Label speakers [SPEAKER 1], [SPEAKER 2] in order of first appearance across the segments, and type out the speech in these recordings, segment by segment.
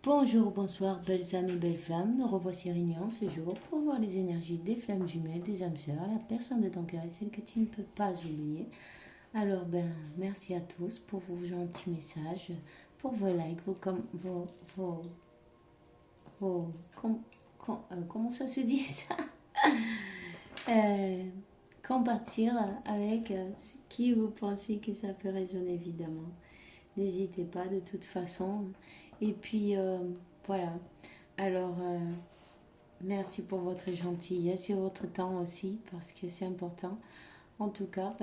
[SPEAKER 1] Bonjour, bonsoir, belles âmes et belles flammes. Nous revoici réunis en ce jour pour voir les énergies des flammes jumelles, des âmes sœurs, la personne de ton cœur et celle que tu ne peux pas oublier. Alors, merci à tous pour vos gentils messages, pour vos likes, vos comment ça se dit ça? Euh, Compartir avec qui vous pensez que ça peut résonner, évidemment. N'hésitez pas de toute façon. Et puis, voilà. Alors, merci pour votre gentillesse et votre temps aussi, parce que c'est important. En tout cas,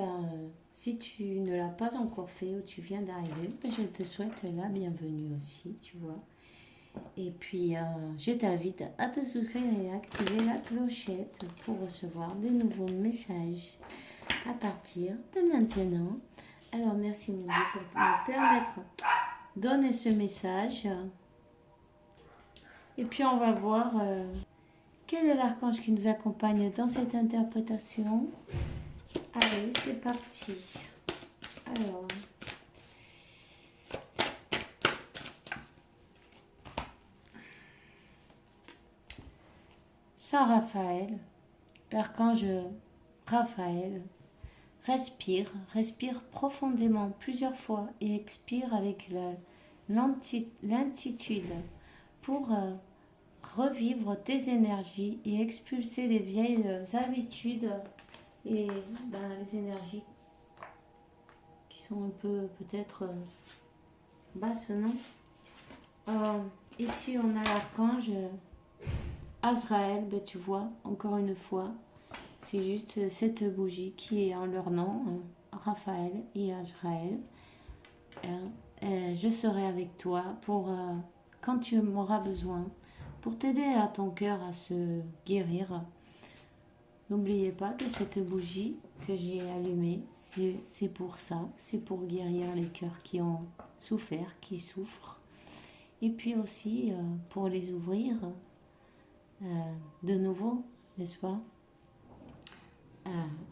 [SPEAKER 1] si tu ne l'as pas encore fait ou tu viens d'arriver, je te souhaite la bienvenue aussi, tu vois. Et puis, je t'invite à te souscrire et à activer la clochette pour recevoir de nouveaux messages à partir de maintenant. Alors, merci mon Dieu pour me permettre de donner ce message. Et puis, on va voir quel est l'archange qui nous accompagne dans cette interprétation. Allez, c'est parti. Alors, Saint Raphaël, l'archange Raphaël, respire profondément plusieurs fois et expire avec lentitude pour revivre tes énergies et expulser les vieilles habitudes et les énergies qui sont un peu peut-être basses, non? Ici, on a l'archange Azraël, tu vois, encore une fois, c'est juste cette bougie qui est en leur nom, Raphaël et Azraël. Je serai avec toi pour quand tu m'auras besoin, pour t'aider à ton cœur à se guérir. N'oubliez pas que cette bougie que j'ai allumée, c'est pour ça, c'est pour guérir les cœurs qui ont souffert, qui souffrent, et puis aussi pour les ouvrir de nouveau, n'est-ce pas,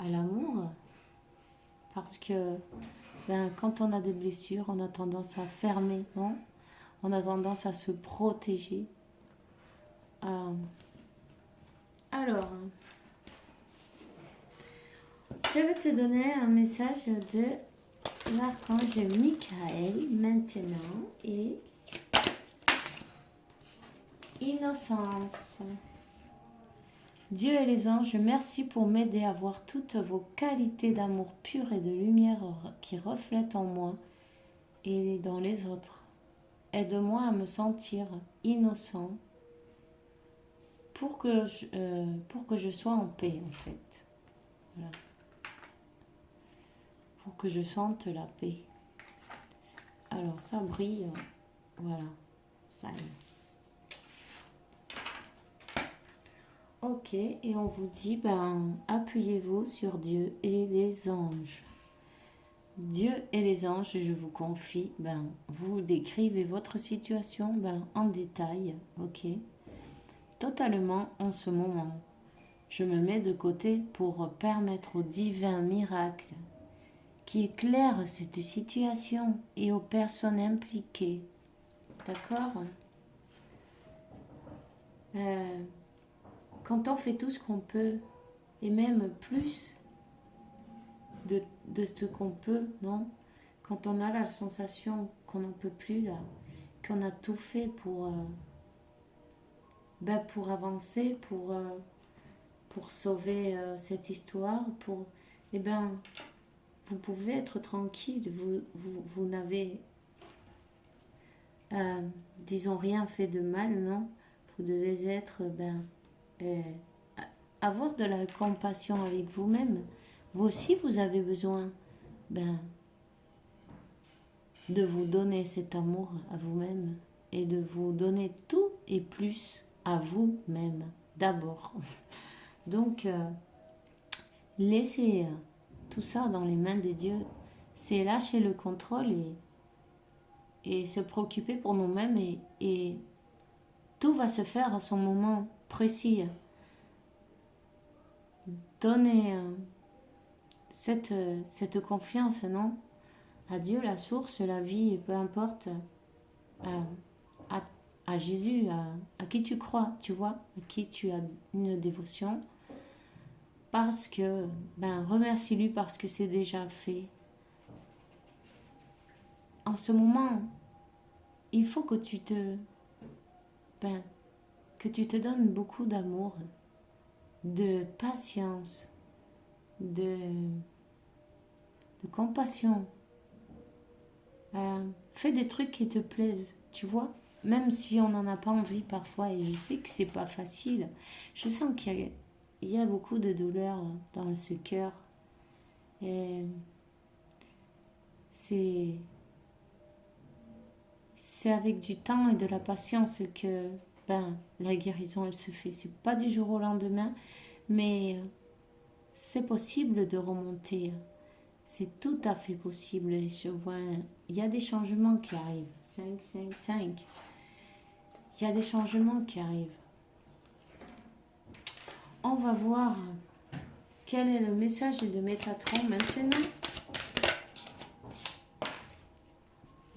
[SPEAKER 1] à l'amour, parce que quand on a des blessures, on a tendance à fermer, non? On a tendance à se protéger. Alors, je vais te donner un message de l'archange Michael maintenant et innocence. Dieu et les anges, merci pour m'aider à voir toutes vos qualités d'amour pur et de lumière qui reflètent en moi et dans les autres. Aide-moi à me sentir innocent pour que je sois en paix, en fait. Voilà. Pour que je sente la paix. Alors, ça brille. Voilà. Ça y est. Ok, et on vous dit, appuyez-vous sur Dieu et les anges. Dieu et les anges, je vous confie, vous décrivez votre situation en détail, ok? Totalement en ce moment. Je me mets de côté pour permettre au divin miracle qui éclaire cette situation et aux personnes impliquées. D'accord? Quand on fait tout ce qu'on peut, et même plus de ce qu'on peut, non? Quand on a la sensation qu'on n'en peut plus, là, qu'on a tout fait pour avancer, pour sauver cette histoire, vous pouvez être tranquille, vous n'avez, disons, rien fait de mal, non? Vous devez être, avoir de la compassion avec vous-même. Vous aussi, vous avez besoin, de vous donner cet amour à vous-même et de vous donner tout et plus à vous-même, d'abord. Donc, laissez tout ça dans les mains de Dieu. C'est lâcher le contrôle et se préoccuper pour nous-mêmes et tout va se faire à son moment précis. Donnez cette confiance, non? À Dieu, la source, la vie, peu importe, à à Jésus, à qui tu crois, tu vois, à qui tu as une dévotion. Parce que, ben, remercie-lui parce que c'est déjà fait. En ce moment, il faut que ben, que tu te donnes beaucoup d'amour, de patience, de, de compassion. Fais des trucs qui te plaisent, tu vois. Même si on n'en a pas envie parfois, et je sais que c'est pas facile. Je sens il y a beaucoup de douleur dans ce cœur. Et c'est, c'est avec du temps et de la patience que ben, la guérison elle se fait. C'est pas du jour au lendemain, mais c'est possible de remonter. C'est tout à fait possible. Et je vois, il y a des changements qui arrivent. 5, 5, 5. Il y a des changements qui arrivent. On va voir quel est le message de Métatron maintenant.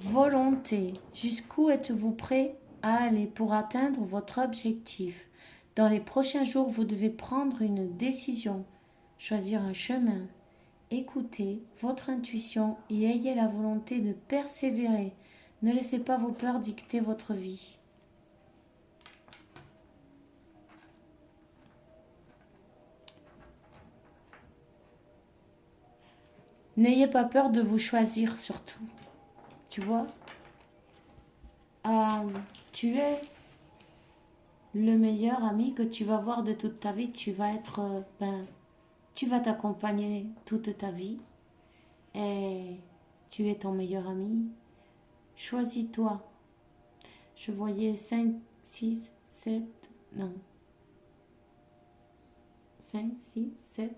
[SPEAKER 1] Volonté. Jusqu'où êtes-vous prêt à aller pour atteindre votre objectif? Dans les prochains jours, vous devez prendre une décision, choisir un chemin. Écoutez votre intuition et ayez la volonté de persévérer. Ne laissez pas vos peurs dicter votre vie. N'ayez pas peur de vous choisir surtout. Tu vois, tu es le meilleur ami que tu vas voir de toute ta vie. Tu vas être, tu vas t'accompagner toute ta vie et tu es ton meilleur ami. Choisis-toi. Je voyais 5, 6, 7, non, 5, 6, 7.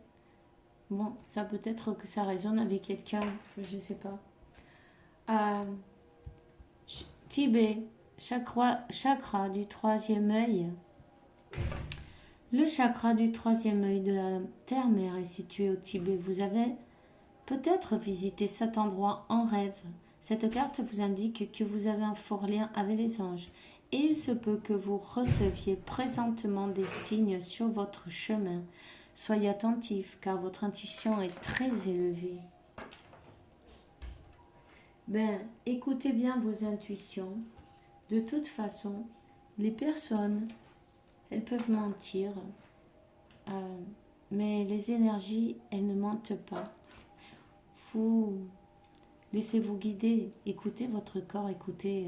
[SPEAKER 1] Bon, ça peut être que ça résonne avec quelqu'un, je ne sais pas. Euh, Tibet, chakra du troisième œil. Le chakra du troisième œil de la terre-mère est situé au Tibet. Vous avez peut-être visité cet endroit en rêve. Cette carte vous indique que vous avez un fort lien avec les anges. Et il se peut que vous receviez présentement des signes sur votre chemin. Soyez attentif car votre intuition est très élevée. Ben, écoutez bien vos intuitions. De toute façon, les personnes, elles peuvent mentir, mais les énergies, elles ne mentent pas. Vous laissez-vous guider, écoutez votre corps, écoutez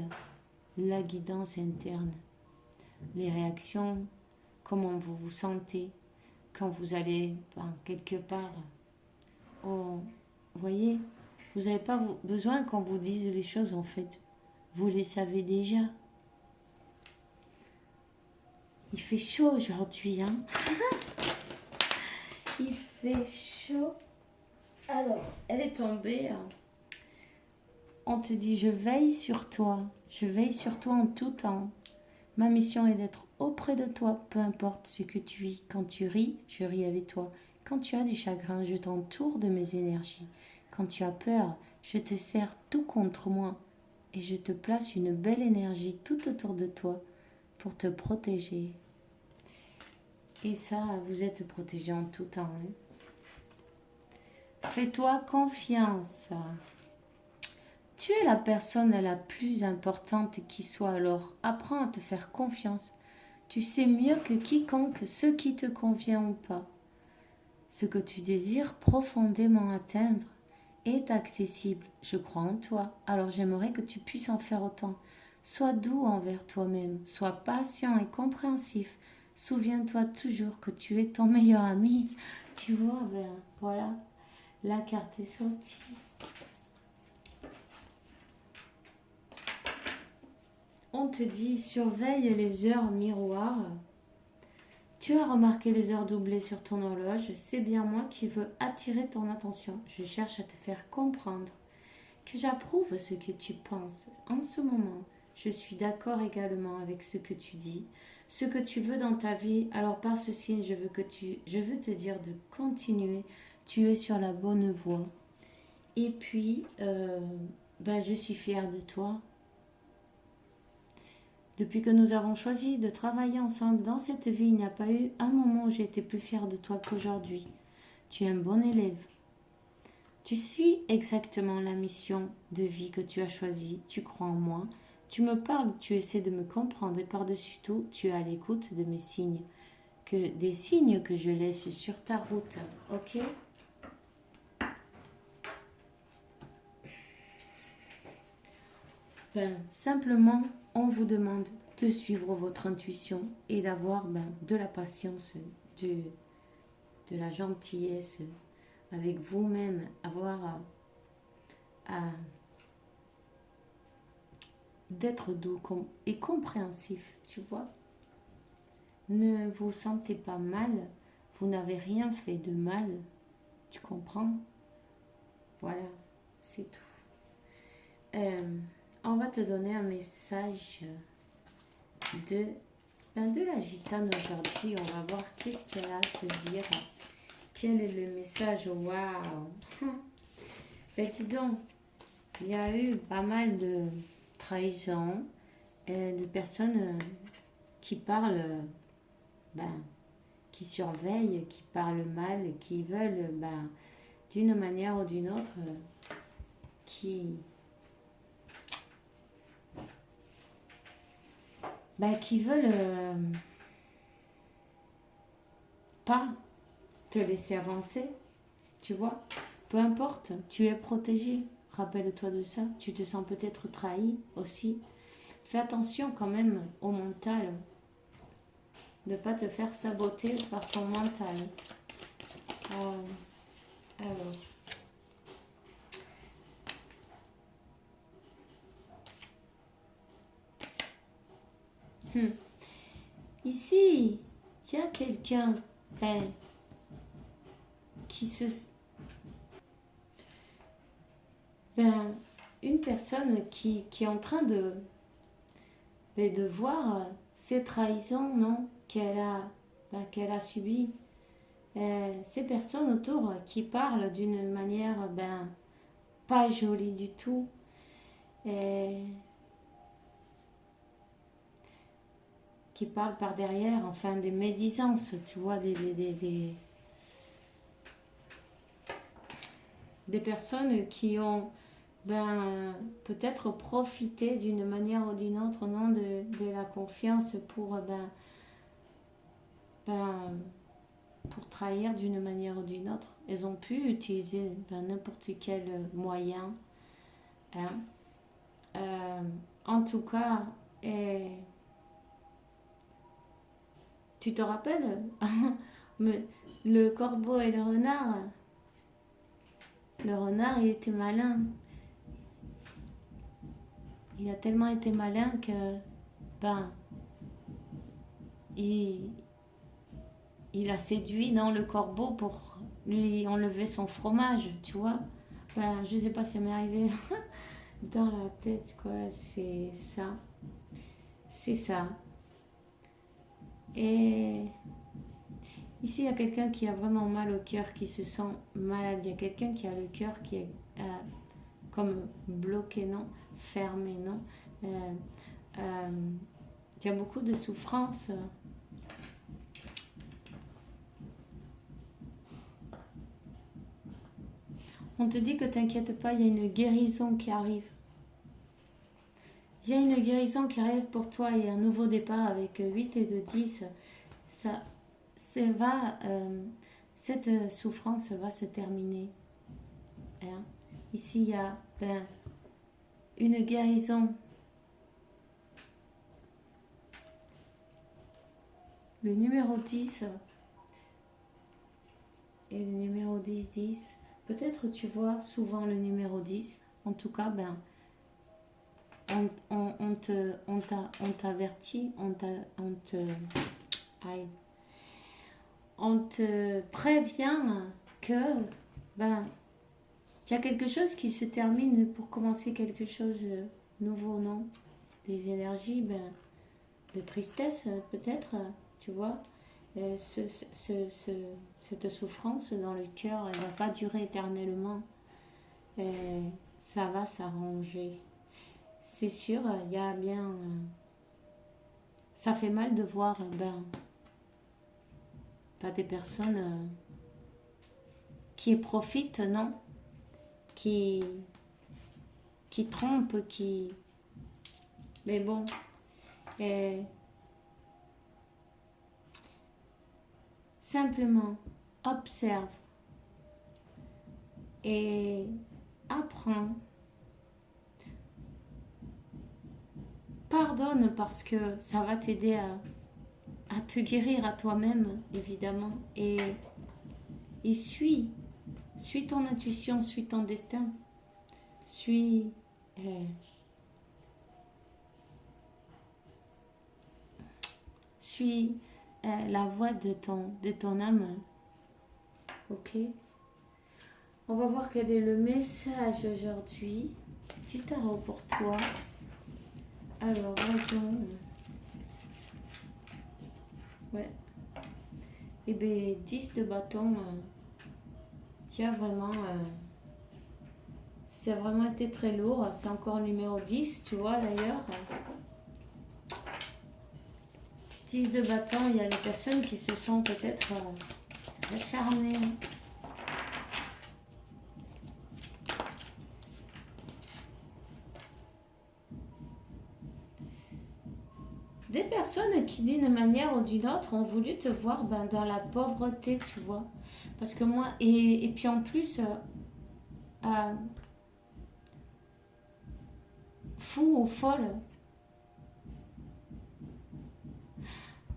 [SPEAKER 1] la guidance interne, les réactions, comment vous vous sentez quand vous allez quelque part. Vous voyez, vous n'avez pas besoin qu'on vous dise les choses en fait. Vous les savez déjà. Il fait chaud aujourd'hui, hein. Il fait chaud. Alors, elle est tombée. On te dit, je veille sur toi. Je veille sur toi en tout temps. Ma mission est d'être auprès de toi, peu importe ce que tu vis. Quand tu ris, je ris avec toi. Quand tu as du chagrin, je t'entoure de mes énergies. Quand tu as peur, je te serre tout contre moi. Et je te place une belle énergie tout autour de toi pour te protéger. Et ça, vous êtes protégé en tout temps. Hein. Fais-toi confiance. Tu es la personne la plus importante qui soit, alors apprends à te faire confiance. Tu sais mieux que quiconque ce qui te convient ou pas. Ce que tu désires profondément atteindre est accessible. Je crois en toi, alors j'aimerais que tu puisses en faire autant. Sois doux envers toi-même, sois patient et compréhensif. Souviens-toi toujours que tu es ton meilleur ami. Tu vois, ben voilà, la carte est sortie. On te dit, surveille les heures miroirs. Tu as remarqué les heures doublées sur ton horloge. C'est bien moi qui veux attirer ton attention. Je cherche à te faire comprendre que j'approuve ce que tu penses. En ce moment, je suis d'accord également avec ce que tu dis, ce que tu veux dans ta vie. Alors par ce signe, je veux te dire de continuer. Tu es sur la bonne voie. Et puis, je suis fière de toi. Depuis que nous avons choisi de travailler ensemble dans cette vie, il n'y a pas eu un moment où j'ai été plus fière de toi qu'aujourd'hui. Tu es un bon élève. Tu suis exactement la mission de vie que tu as choisie. Tu crois en moi. Tu me parles, tu essaies de me comprendre et par-dessus tout, tu es à l'écoute de mes signes. Des signes que je laisse sur ta route. Ok? Simplement, on vous demande de suivre votre intuition et d'avoir de la patience, de la gentillesse avec vous-même, avoir d'être doux et compréhensif, tu vois. Ne vous sentez pas mal, vous n'avez rien fait de mal, tu comprends? Voilà, c'est tout. On va te donner un message de, de la gitane aujourd'hui. On va voir qu'est-ce qu'elle a à te dire. Quel est le message? Waouh! Dis donc, il y a eu pas mal de trahisons, de personnes qui parlent, qui surveillent, qui parlent mal, qui veulent, d'une manière ou d'une autre, qui veulent pas te laisser avancer, tu vois. Peu importe, tu es protégé. Rappelle-toi de ça. Tu te sens peut-être trahi aussi. Fais attention quand même au mental. Ne pas te faire saboter par ton mental. Alors. Ici, il y a quelqu'un qui se... une personne qui est en train de voir ces trahisons, non, qu'elle a subies. Ces personnes autour qui parlent d'une manière pas jolie du tout. Qui parlent par derrière, enfin des médisances, tu vois, des personnes qui ont peut-être profité d'une manière ou d'une autre, non, de la confiance pour pour trahir d'une manière ou d'une autre. Elles ont pu utiliser n'importe quel moyen. En tout cas, tu te rappelles le corbeau et le renard? Le renard, il était malin. Il a tellement été malin que il a séduit le corbeau pour lui enlever son fromage, tu vois. Je sais pas si ça m'est arrivé dans la tête, quoi. C'est ça. C'est ça. Et ici, il y a quelqu'un qui a vraiment mal au cœur, qui se sent malade. Il y a quelqu'un qui a le cœur qui est comme bloqué, non, fermé, non. Il y a beaucoup de souffrance. On te dit que t'inquiète pas, il y a une guérison qui arrive. Il y a une guérison qui arrive pour toi et un nouveau départ avec 8 et 2, 10. Cette souffrance va se terminer. Ici, il y a une guérison. Le numéro 10 et le numéro 10, 10. Peut-être tu vois souvent le numéro 10. En tout cas, on t'avertit, on te prévient que il y a quelque chose qui se termine pour commencer quelque chose de nouveau, non? Des énergies de tristesse peut-être, tu vois. Cette souffrance dans le cœur, elle ne va pas durer éternellement. Ça va s'arranger. C'est sûr, il y a bien ça fait mal de voir, ben, pas des personnes qui profitent, non, qui, qui trompent, qui... Mais bon, et simplement observe et apprends. Pardonne parce que ça va t'aider à te guérir à toi-même, évidemment. Et suis ton intuition, suis ton destin, suis, euh, suis la voix de ton âme. Ok? On va voir quel est le message aujourd'hui du tarot pour toi. Alors, raison. Ouais. Et bien, 10 de bâton. Qui a vraiment... ça a vraiment été très lourd. C'est encore le numéro 10, tu vois, d'ailleurs. 10 de bâton, il y a des personnes qui se sont peut-être acharnées. Des personnes qui, d'une manière ou d'une autre, ont voulu te voir ben, dans la pauvreté, tu vois. Parce que moi, et puis en plus, fou ou folle,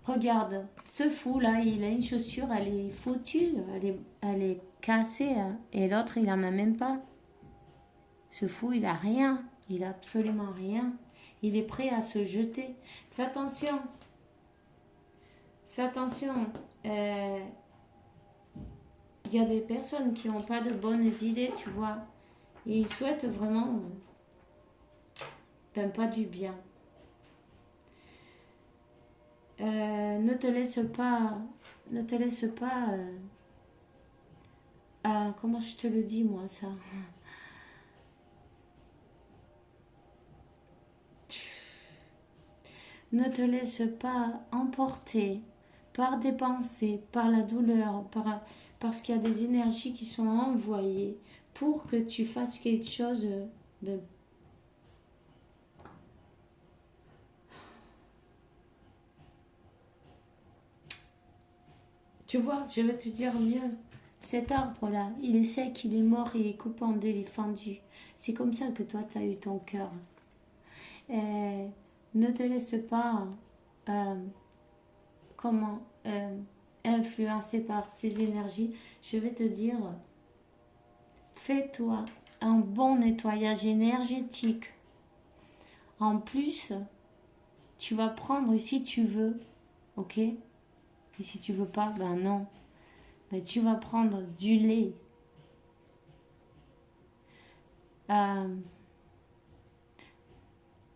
[SPEAKER 1] regarde, ce fou là, il a une chaussure, elle est foutue, elle est cassée, hein, et l'autre, il en a même pas. Ce fou, il a rien, il a absolument rien. Il est prêt à se jeter. Fais attention, fais attention. Il y a des personnes qui n'ont pas de bonnes idées, tu vois. Et ils souhaitent vraiment, ben, pas du bien. Ne te laisse pas, ne te laisse pas, comment je te le dis moi ça? Ne te laisse pas emporter par des pensées, par la douleur, parce qu'il y a des énergies qui sont envoyées pour que tu fasses quelque chose de... Tu vois, je vais te dire mieux. Cet arbre-là, il est sec, il est mort, il est coupé en deux, il est fendu. C'est comme ça que toi, tu as eu ton cœur. Ne te laisse pas euh, comment influencer par ces énergies. Je vais te dire, fais-toi un bon nettoyage énergétique. En plus, tu vas prendre, et si tu veux, ok? Et si tu veux pas, ben non. Ben tu vas prendre du lait, euh,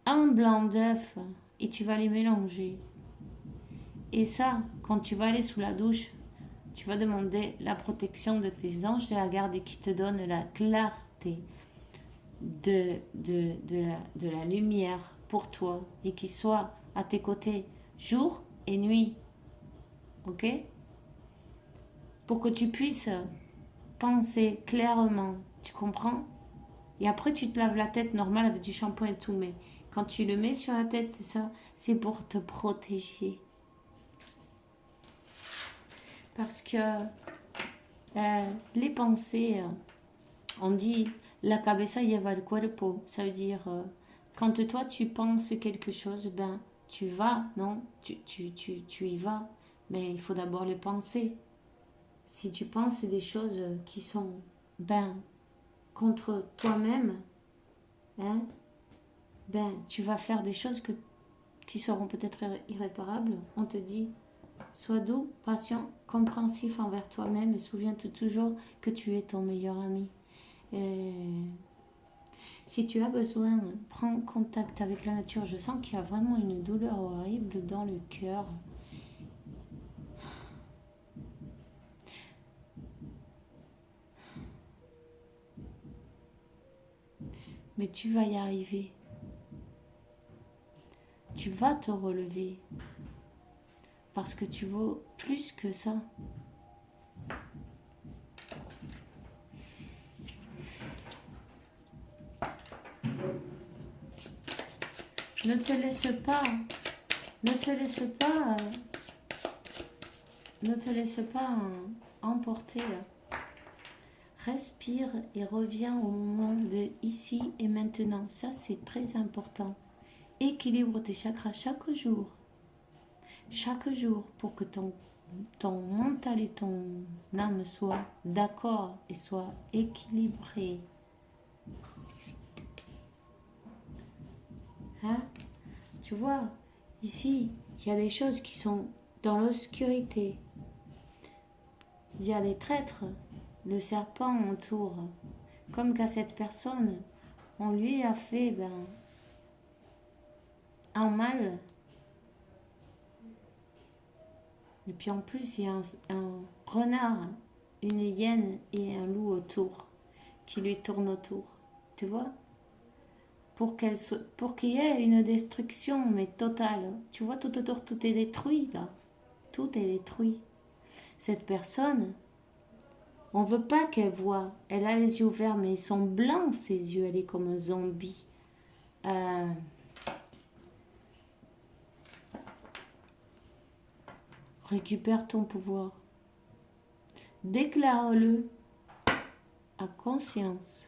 [SPEAKER 1] un blanc d'œuf, et tu vas les mélanger. Et ça, quand tu vas aller sous la douche, tu vas demander la protection de tes anges de la garde et qui te donne la clarté de la lumière pour toi et qui soit à tes côtés jour et nuit. Ok? Pour que tu puisses penser clairement. Tu comprends? Et après, tu te laves la tête normal avec du shampoing et tout. Mais quand tu le mets sur la tête, ça, c'est pour te protéger. Parce que les pensées, on dit la cabeza lleva el cuerpo. Ça veut dire quand toi tu penses quelque chose, ben tu vas, non? Tu y vas. Mais il faut d'abord les penser. Si tu penses des choses qui sont ben contre toi-même, hein, ben tu vas faire des choses qui seront peut-être irréparables. On te dit sois doux, patient, compréhensif envers toi-même et souviens-toi toujours que tu es ton meilleur ami. Et si tu as besoin, prends contact avec la nature. Je sens qu'il y a vraiment une douleur horrible dans le cœur. Mais tu vas y arriver. tu vas te relever. Parce que tu vaux plus que ça. Ne te laisse pas, ne te laisse pas, ne te laisse pas emporter. Respire et reviens au moment de ici et maintenant. Ça, c'est très important. Équilibre tes chakras chaque jour. Chaque jour pour que ton mental et ton âme soient d'accord et soient équilibrés. Hein? Tu vois, ici, il y a des choses qui sont dans l'obscurité. Il y a des traîtres, le serpent entoure. Comme qu'à cette personne, on lui a fait un mal. Et puis en plus, il y a un renard, une hyène et un loup autour, qui lui tournent autour. Tu vois? Pour qu'il y ait une destruction, mais totale. Tu vois, tout autour, tout est détruit, là. Tout est détruit. Cette personne, on veut pas qu'elle voie. Elle a les yeux ouverts, mais ils sont blancs, ses yeux. Elle est comme un zombie. Récupère ton pouvoir. Déclare-le à conscience.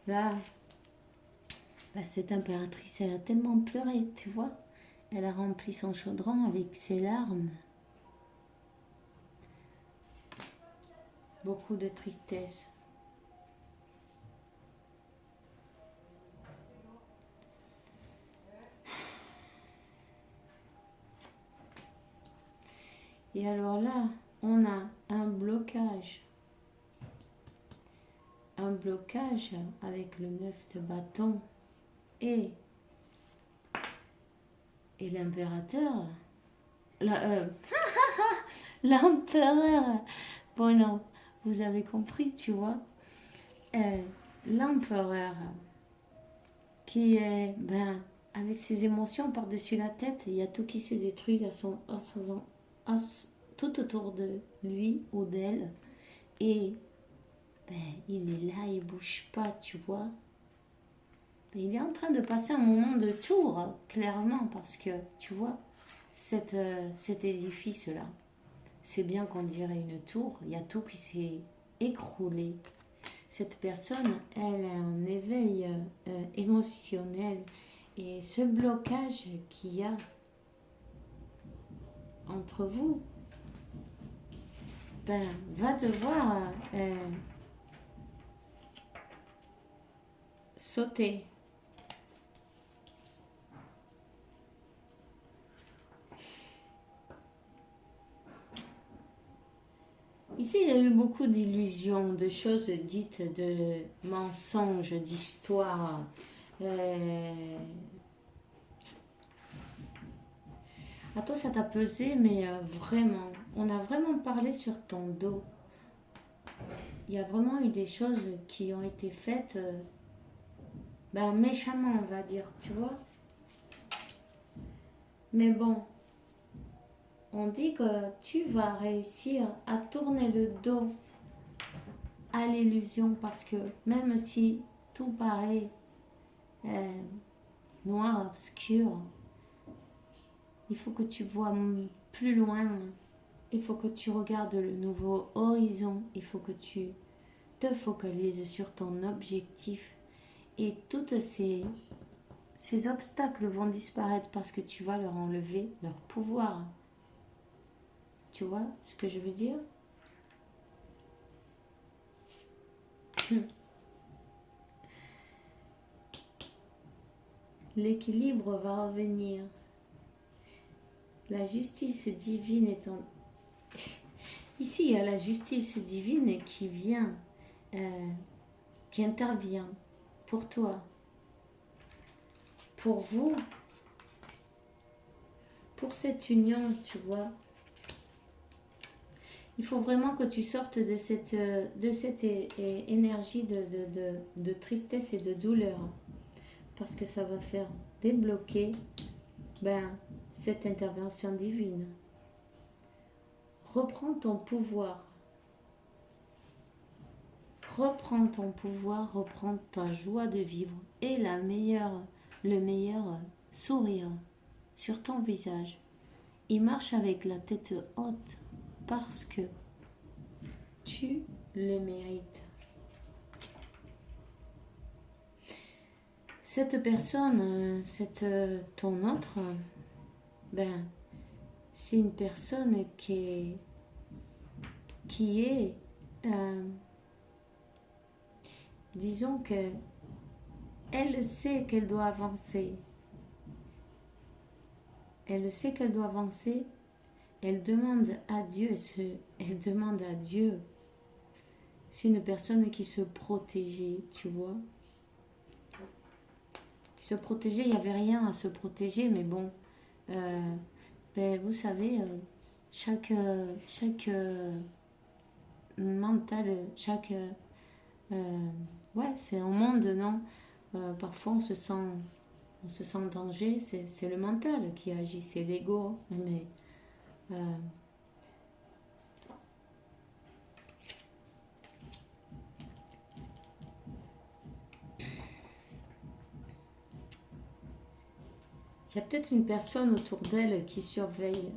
[SPEAKER 1] Là, cette impératrice, elle a tellement pleuré, tu vois. Elle a rempli son chaudron avec ses larmes. Beaucoup de tristesse. Et alors là, on a un blocage. Un blocage avec le 9 de bâton et l'impérateur. L'empereur. Bon non, vous avez compris, tu vois. L'empereur qui est, avec ses émotions par-dessus la tête, il y a tout qui se détruit tout autour de lui ou d'elle. Et il est là, il bouge pas, tu vois. Il est en train de passer un moment de tour, clairement, parce que, tu vois, cet édifice-là, c'est bien qu'on dirait une tour, il y a tout qui s'est écroulé. Cette personne, elle a un éveil émotionnel. Et ce blocage qu'il y a entre vous, va devoir sauter. Ici, il y a eu beaucoup d'illusions, de choses dites, de mensonges, d'histoires. À toi, ça t'a pesé, mais vraiment, on a vraiment parlé sur ton dos. Il y a vraiment eu des choses qui ont été faites méchamment, on va dire, tu vois. Mais bon, on dit que tu vas réussir à tourner le dos à l'illusion parce que même si tout paraît noir, obscur, il faut que tu vois plus loin, il faut que tu regardes le nouveau horizon, il faut que tu te focalises sur ton objectif et toutes ces obstacles vont disparaître parce que tu vas leur enlever leur pouvoir. Tu vois ce que je veux dire? L'équilibre va revenir. La justice divine étant... Ici, il y a la justice divine qui vient, qui intervient pour toi, pour vous, pour cette union, tu vois. Il faut vraiment que tu sortes de cette énergie de tristesse et de douleur. Parce que ça va faire débloquer cette intervention divine. Reprends ton pouvoir. Reprends ton pouvoir, reprends ta joie de vivre et le meilleur sourire sur ton visage. Il marche avec la tête haute parce que tu le mérites. Cette personne, ton autre, c'est une personne qui est disons que elle sait qu'elle doit avancer. Elle sait qu'elle doit avancer. Elle demande à Dieu, c'est une personne qui se protégeait, tu vois. Se protéger, il n'y avait rien à se protéger, mais bon, vous savez, chaque mental, c'est un monde, non. Parfois on se sent en danger, c'est le mental qui agit, c'est l'ego, mais il y a peut-être une personne autour d'elle qui surveille,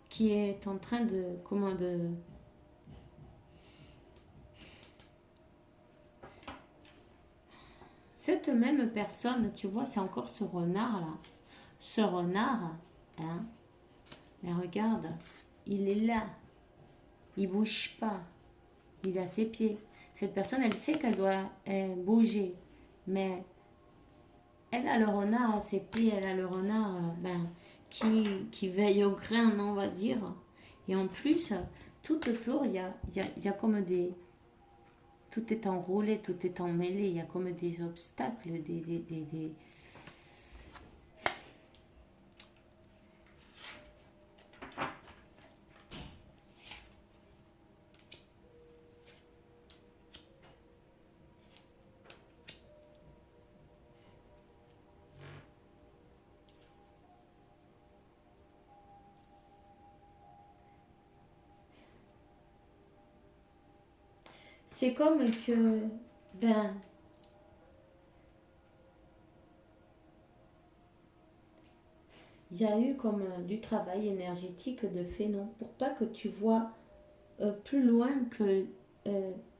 [SPEAKER 1] qui est en train de cette même personne, tu vois, c'est encore ce renard là. Ce renard, hein, mais regarde, il est là, il bouge pas, il a ses pieds. Cette personne, elle sait qu'elle doit bouger, mais elle a le renard à ses pieds, elle a le renard qui veille au grain, on va dire. Et en plus, tout autour, il y a comme des... Tout est enroulé, tout est emmêlé, il y a comme des obstacles, des... C'est comme que, il y a eu comme du travail énergétique de fait, non? Pour pas que tu vois plus loin que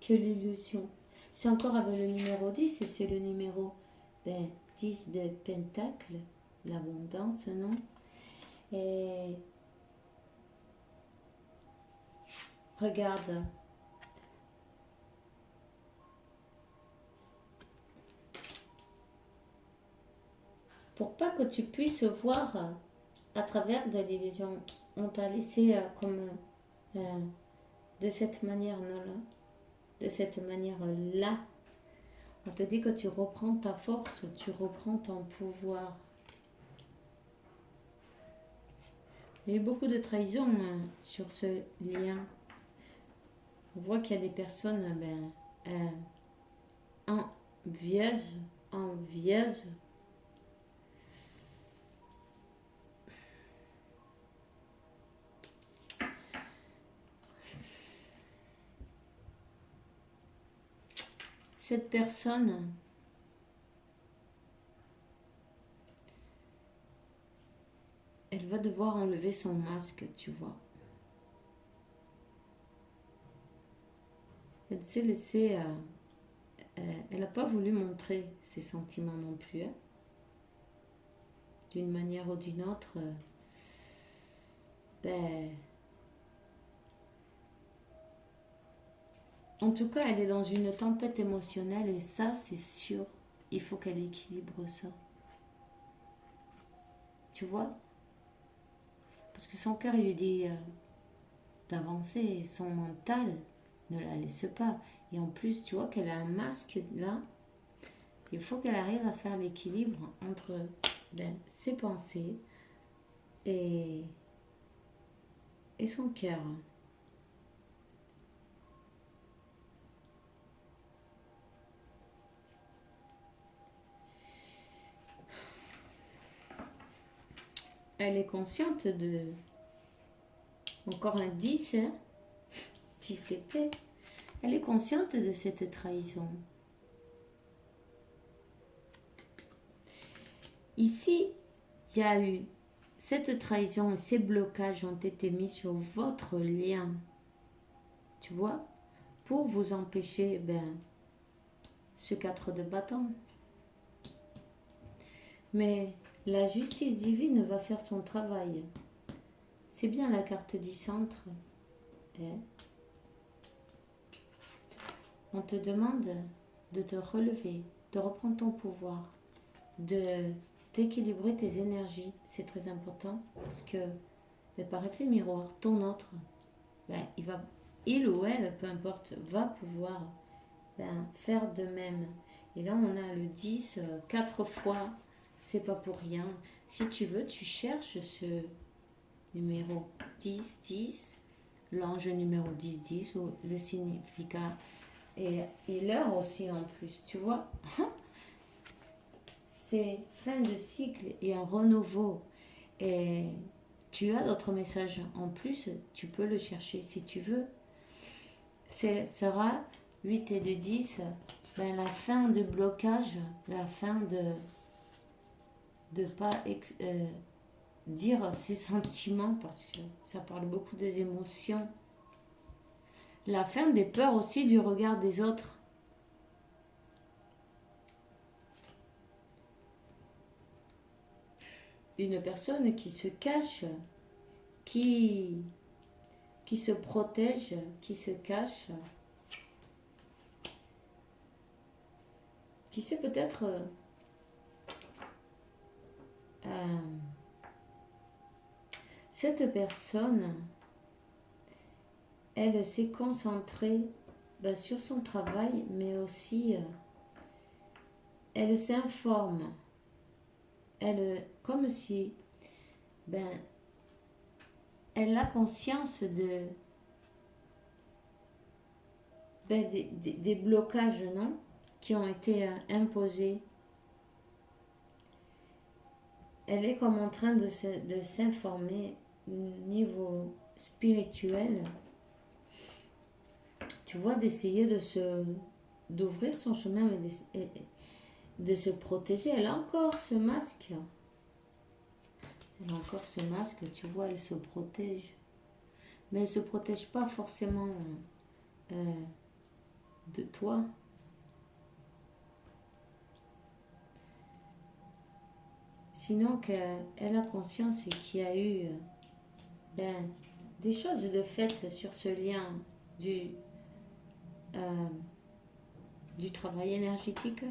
[SPEAKER 1] l'illusion. C'est encore avec le numéro 10 et c'est le numéro 10 de Pentacle, l'abondance, non? Et regarde, pour pas que tu puisses voir à travers de l'illusion, on t'a laissé comme de cette manière-là, de cette manière-là. On te dit que tu reprends ta force, tu reprends ton pouvoir. Il y a eu beaucoup de trahison sur ce lien. On voit qu'il y a des personnes envieuses. Cette personne, elle va devoir enlever son masque, tu vois. Elle s'est laissée... elle n'a pas voulu montrer ses sentiments non plus. Hein. D'une manière ou d'une autre, en tout cas, elle est dans une tempête émotionnelle et ça, c'est sûr. Il faut qu'elle équilibre ça. Tu vois? Parce que son cœur, il lui dit d'avancer et son mental ne la laisse pas. Et en plus, tu vois qu'elle a un masque là. Il faut qu'elle arrive à faire l'équilibre entre ses pensées et son cœur. Elle est consciente de... Encore un 10, hein, 10 d'épée. Elle est consciente de cette trahison. Ici, il y a eu cette trahison et ces blocages ont été mis sur votre lien. Tu vois, pour vous empêcher, ce 4 de bâton. Mais la justice divine va faire son travail. C'est bien la carte du centre. Hein? On te demande de te relever, de reprendre ton pouvoir, de d'équilibrer tes énergies. C'est très important parce que par effet miroir, ton autre, il ou elle, peu importe, va pouvoir faire de même. Et là, on a le 10, 4 fois, c'est pas pour rien. Si tu veux, tu cherches ce numéro 10, 10, l'ange numéro 10, 10, ou le significat, et l'heure aussi en plus, tu vois. C'est fin de cycle et un renouveau. Et tu as d'autres messages en plus, tu peux le chercher si tu veux. Ce sera 8 et de 10, la fin de blocage, la fin de pas dire ses sentiments, parce que ça parle beaucoup des émotions. La fin des peurs aussi du regard des autres. Une personne qui se cache, qui se protège, qui se cache, qui sait peut-être cette personne, elle s'est concentrée sur son travail, mais aussi elle s'informe. Elle, comme si elle a conscience des blocages, non, qui ont été imposés. Elle est comme en train de s'informer au niveau spirituel. Tu vois, d'essayer d'ouvrir son chemin, mais de se protéger. Elle a encore ce masque. Elle a encore ce masque, tu vois, elle se protège. Mais elle ne se protège pas forcément de toi. Sinon qu'elle a conscience qu'il y a eu des choses de fait sur ce lien du travail énergétique.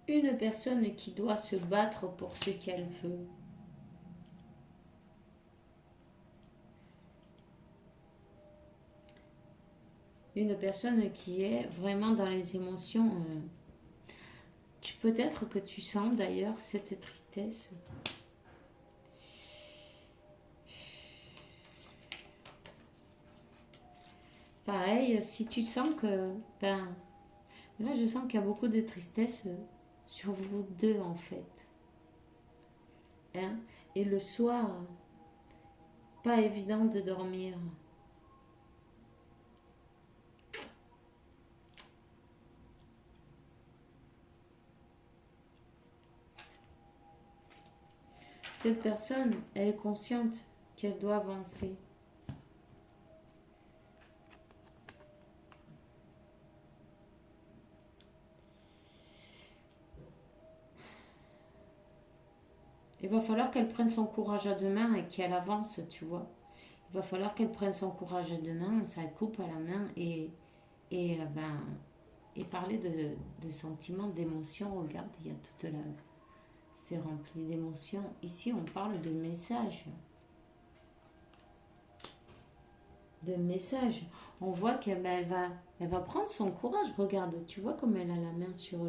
[SPEAKER 1] Une personne qui doit se battre pour ce qu'elle veut. Une personne qui est vraiment dans les émotions. Peut-être que tu sens d'ailleurs cette tristesse. Pareil, si tu sens que... là, je sens qu'il y a beaucoup de tristesse sur vous deux, en fait. Hein? Et le soir, pas évident de dormir. Cette personne, elle est consciente qu'elle doit avancer. Il va falloir qu'elle prenne son courage à deux mains et qu'elle avance, tu vois. Il va falloir qu'elle prenne son courage à deux mains, ça coupe à la main et parler de sentiments, d'émotions. Regarde, il y a toute la... C'est rempli d'émotions. Ici, on parle de messages. De messages. On voit qu'elle elle va prendre son courage. Regarde, tu vois comme elle a la main sur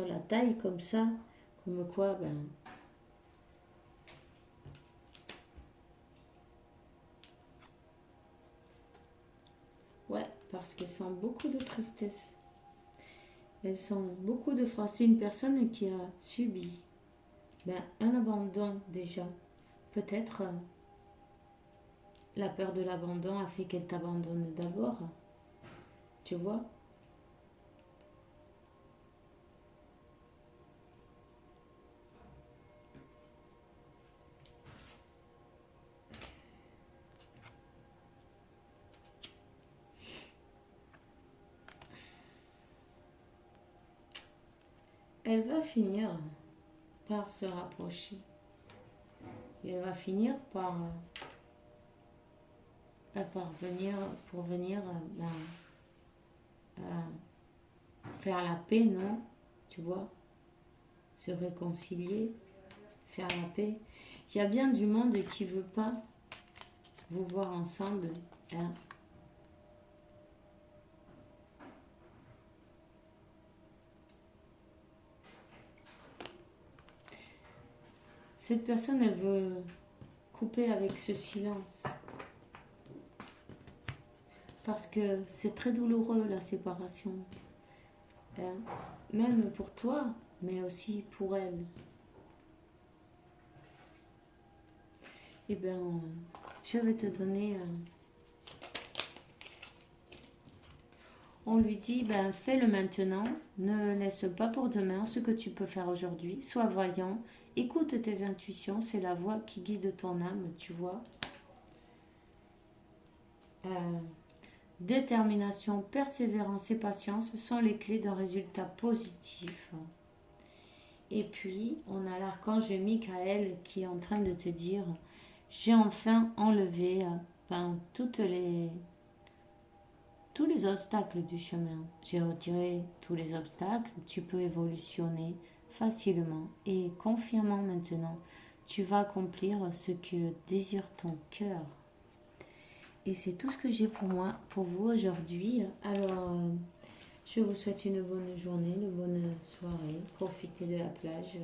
[SPEAKER 1] la taille comme ça. Comme quoi, ouais, parce qu'elle sent beaucoup de tristesse. Elle sent beaucoup de froid. C'est une personne qui a subi un abandon déjà. Peut-être la peur de l'abandon a fait qu'elle t'abandonne d'abord. Tu vois? Elle va finir par se rapprocher. Et elle va finir par venir, pour venir faire la paix, non? Tu vois? Se réconcilier, faire la paix. Il y a bien du monde qui ne veut pas vous voir ensemble. Hein. Cette personne, elle veut couper avec ce silence. Parce que c'est très douloureux, la séparation. Hein. Même pour toi, mais aussi pour elle. Eh bien, je vais te donner... on lui dit, fais-le maintenant, ne laisse pas pour demain ce que tu peux faire aujourd'hui. Sois voyant, écoute tes intuitions, c'est la voix qui guide ton âme, tu vois. Détermination, persévérance et patience sont les clés d'un résultat positif. Et puis, on a l'archange Michael qui est en train de te dire, j'ai enfin enlevé tous les obstacles du chemin. J'ai retiré tous les obstacles, tu peux évolutionner facilement et confiamment maintenant. Tu vas accomplir ce que désire ton cœur. Et c'est tout ce que j'ai pour vous aujourd'hui. Alors, je vous souhaite une bonne journée, une bonne soirée. Profitez de la plage,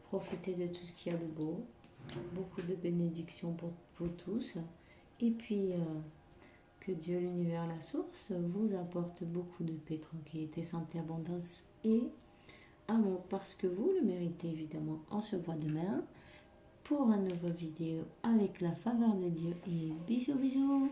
[SPEAKER 1] profitez de tout ce qu'il y a de beau. Beaucoup de bénédictions pour vous tous. Et puis, que Dieu, l'univers, la source, vous apporte beaucoup de paix, tranquillité, santé, abondance et amour. Parce que vous le méritez, évidemment. On se voit demain pour une nouvelle vidéo avec la faveur de Dieu. Et bisous, bisous!